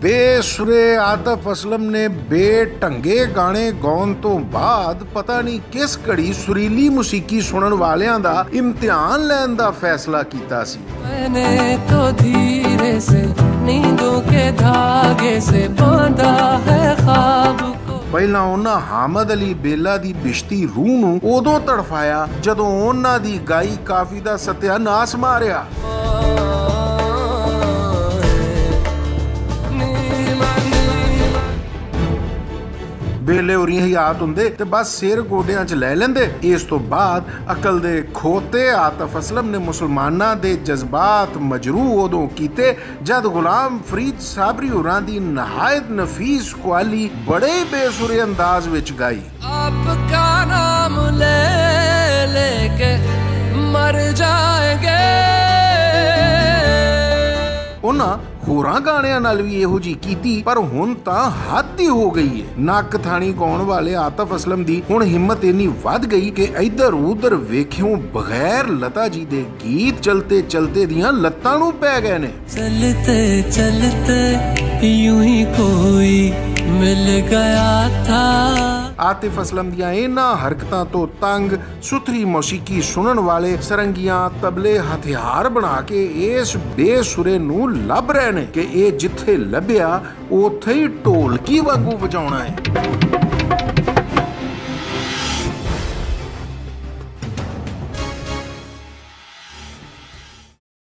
बेसुरे आतिफ असलम ने बेढंगे गाने गाउन तो बाद पता नहीं किस घड़ी सुरीली मुसीकी सुनन वालियां दा इम्तिहान लैन दा फैसला कीता सी। मैंने तो धीरे से नींदों के धागे से बांधा है ख्वाब को। पहला उन्हां हामद अली बेला दी बिश्ती रूह नूं उदों तड़फाया जदों उन्हां दी गाई काफी दा सत्यानाश मारिया। बेले उरी हयात हुंदे ते बस सिर गोडियां च लै लैंदे। इस तो बाद अकल दे खोते आतिफ असलम ने मुसलमानां दे जज्बात मजरूह उदों कीते जद गुलाम फरीद साबरी होरां दी नहायत नफीस कवाली बड़े बेसुरे अंदाज विच गाई। आपका नाम ले लेके मर जाएंगे। उन्हां होरां गाणियां नाल भी इहो जी कीती पर हुण तां हद ही हो गई है। नक थाणी गाउण वाले आतिफ असलम दी हुण हिम्मत इन्नी वध गई कि इधर उधर वेखियों बगैर लता जी दे गीत चलते चलते दियां लत्तां नूं पै गए ने। चलते चलते यूं ही कोई मिल गया था। आतिफ असलम दियां इन्हां हरकतां तो तंग सुथरी मौसीकी सुनन वाले सरंगियां तबले हथियार बना के इस बेसुरे नूं लभ रहे ने कि ये जिथे लभ्या उत्थे ही ढोलकी वांगू वजाउणा है।